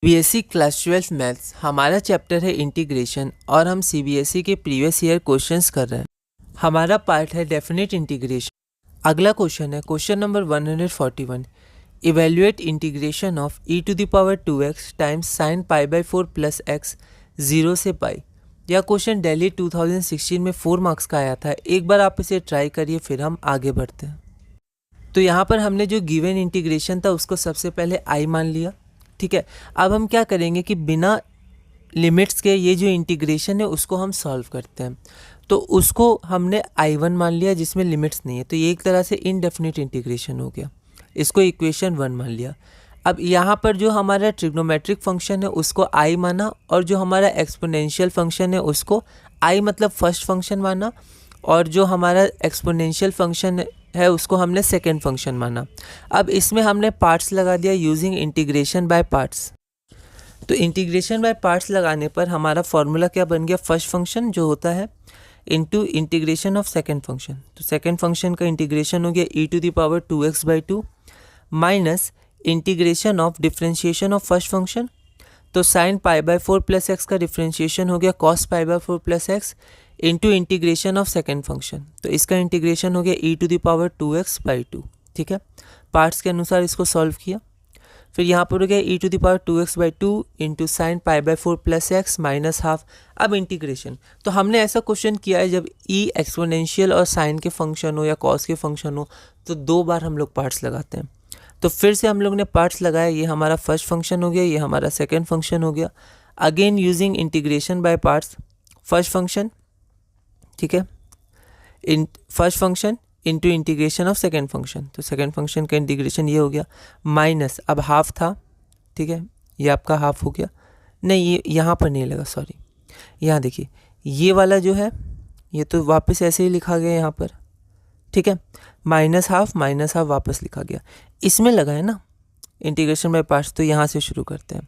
CBSE class 12 maths हमारा chapter है integration और हम सीबीएसई के प्रीवियस ईयर क्वेश्चंस कर रहे हैं। हमारा पार्ट है डेफिनेट इंटीग्रेशन। अगला क्वेश्चन है question number 141। Evaluate integration of e to the power 2x times sine pi by 4 plus x 0 से पाई। यह क्वेश्चन दिल्ली 2016 में 4 मार्क्स का आया था। एक बार आप इसे ट्राई करिए, फिर हम आगे बढ़ते हैं। तो यहाँ पर हमने जो गिवन इंटीग्रेशन था उसको सबसे पहले आई मान लिया। ठीक है, अब हम क्या करेंगे कि बिना लिमिट्स के ये जो इंटीग्रेशन है उसको हम सॉल्व करते हैं। तो उसको हमने I1 मान लिया जिसमें लिमिट्स नहीं है, तो ये एक तरह से इनडेफिनिट इंटीग्रेशन हो गया। इसको इक्वेशन 1 मान लिया। अब यहाँ पर जो हमारा ट्रिग्नोमेट्रिक फंक्शन है उसको I माना और जो हमारा एक्सपोनेंशियल फंक्शन है उसको I मतलब फर्स्ट फंक्शन माना और जो हमारा एक्सपोनेंशियल फंक्शन है उसको हमने सेकेंड फंक्शन माना। अब इसमें हमने पार्ट्स लगा दिया यूजिंग इंटीग्रेशन बाय पार्ट्स। तो इंटीग्रेशन बाय पार्ट्स लगाने पर हमारा फॉर्मूला क्या बन गया, फर्स्ट फंक्शन जो होता है into integration of second function. तो सेकेंड फंक्शन का इंटीग्रेशन हो गया e to the power 2x/2 minus integration of differentiation of first function. तो sine pi by 4 plus X का डिफ्रेंशिएशन हो गया cos pi by 4 plus X into integration of second function. तो इसका integration हो गया e to the power 2x/2। ठीक है, पार्ट्स के अनुसार इसको सॉल्व किया। फिर यहाँ पर हो गया e to the power 2x/2 into sine pi by 4 plus x minus half. अब इंटीग्रेशन, तो हमने ऐसा क्वेश्चन किया है जब e एक्सपोनेंशियल और साइन के फंक्शन हो या कॉस के फंक्शन हो तो 2 बार हम लोग पार्ट्स लगाते हैं। तो फिर से हम लोग ने पार्ट्स लगाया, ये हमारा फर्स्ट फंक्शन हो गया, ये हमारा सेकेंड फंक्शन हो गया। Again using integration by parts, first function, ठीक है, in first function into integration of second function. तो सेकेंड फंक्शन का इंटीग्रेशन ये हो गया माइनस, अब हाफ था, ठीक है, ये आपका हाफ हो गया। नहीं, ये यहाँ पर नहीं लगा, सॉरी, यहाँ देखिए ये वाला जो है ये तो वापस ऐसे ही लिखा गया यहाँ पर, ठीक है, माइनस हाफ वापस लिखा गया। इसमें लगा है ना इंटीग्रेशन बाय पार्ट्स, तो यहाँ से शुरू करते हैं।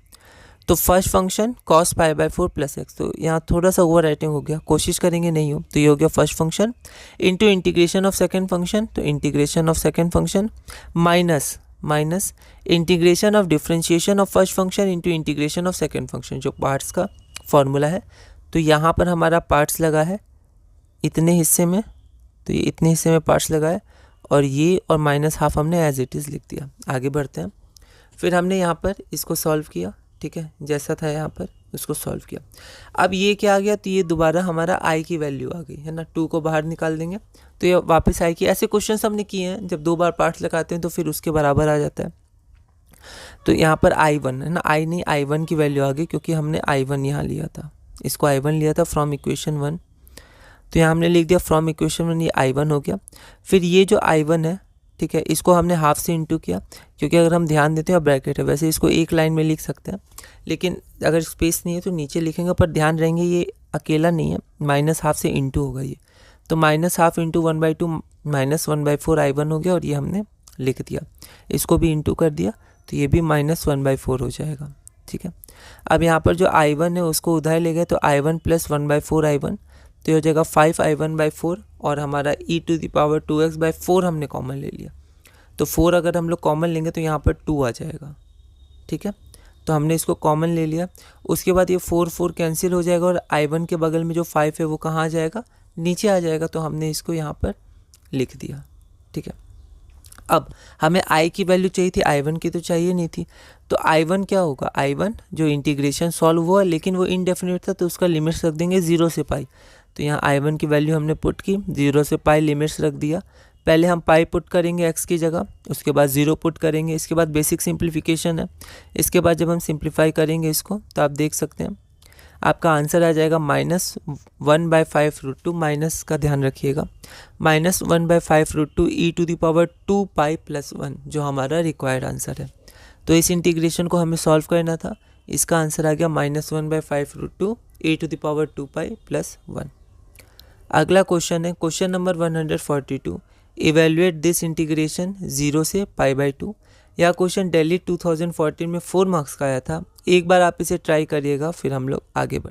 तो first function cos pi by 4 plus x, तो यहाँ थोड़ा सा ओवर राइटिंग हो गया, कोशिश करेंगे नहीं हो। तो ये हो गया first function into integration of second function. तो integration of second function minus integration of differentiation of first function into integration of second function, जो पार्ट्स का फॉर्मूला है। तो यहाँ पर हमारा पार्ट्स लगा है इतने हिस्से में, तो ये इतने हिस्से में पार्ट्स लगाए और ये और माइनस हाफ हमने एज इट इज़ लिख दिया। आगे बढ़ते हैं। फिर हमने यहाँ पर इसको सॉल्व किया, ठीक है, जैसा था यहाँ पर उसको सॉल्व किया। अब ये क्या आ गया, तो ये दोबारा हमारा आई की वैल्यू आ गई है ना, 2 को बाहर निकाल देंगे तो ये वापस आई की। ऐसे क्वेश्चन हमने किए हैं, जब 2 बार पार्ट्स लगाते हैं तो फिर उसके बराबर आ जाता है। तो यहाँ पर I1 है ना, आई नहीं I1 की वैल्यू आ गई क्योंकि हमने I1 यहाँ लिया था, इसको I1 लिया था फ्रॉम इक्वेशन 1। तो यहाँ हमने लिख दिया फ्रॉम इक्वेशन 1, ये I1 हो गया। फिर ये जो I1 है, ठीक है, इसको हमने हाफ से इंटू किया क्योंकि अगर हम ध्यान देते हैं ब्रैकेट है, वैसे इसको एक लाइन में लिख सकते हैं, लेकिन अगर स्पेस नहीं है तो नीचे लिखेंगे, पर ध्यान रहेंगे ये अकेला नहीं है, माइनस हाफ से इंटू होगा ये। तो minus half into 1/2 minus 1/4 I1 हो गया और ये हमने लिख दिया। इसको भी इंटू कर दिया तो ये भी माइनस 1/4 हो जाएगा। ठीक है, अब यहाँ पर जो I1 है उसको उधर ले गए तो I1 प्लस 1/4 I1, तो ये हो जाएगा 5I1/4 और हमारा e to the power 2x/4 हमने कॉमन ले लिया। तो 4 अगर हम लोग कॉमन लेंगे तो यहाँ पर 2 आ जाएगा। ठीक है, तो हमने इसको कॉमन ले लिया। उसके बाद ये 4 कैंसिल हो जाएगा और I1 के बगल में जो 5 है वो कहाँ आ जाएगा, नीचे आ जाएगा। तो हमने इसको यहाँ पर लिख दिया। ठीक है, अब हमें I की वैल्यू चाहिए थी, I1 की तो चाहिए नहीं थी। तो I1 क्या होगा, I1 जो इंटीग्रेशन सॉल्व हुआ लेकिन वो इनडेफिनिट था तो उसका लिमिट्स रख देंगे 0 से पाई। तो यहाँ I1 की वैल्यू हमने पुट की, 0 से पाई लिमिट्स रख दिया। पहले हम पाई पुट करेंगे x की जगह, उसके बाद 0 पुट करेंगे, इसके बाद बेसिक सिंप्लीफिकेशन है। इसके बाद जब हम सिंप्लीफाई करेंगे इसको तो आप देख सकते हैं आपका आंसर आ जाएगा -1/5√2, माइनस का ध्यान रखिएगा, -1/5√2 e to the power 2 pi plus 1, जो हमारा रिक्वायर्ड आंसर है। तो इस इंटीग्रेशन को हमें सॉल्व करना था, इसका आंसर आ गया -1/5√2 e to the power 2 pi plus 1। अगला क्वेश्चन है question number 142। Evaluate this integration 0 से π/2। यह क्वेश्चन दिल्ली 2014 में 4 मार्क्स का आया था। एक बार आप इसे ट्राई करिएगा, फिर हम लोग आगे बढ़ें।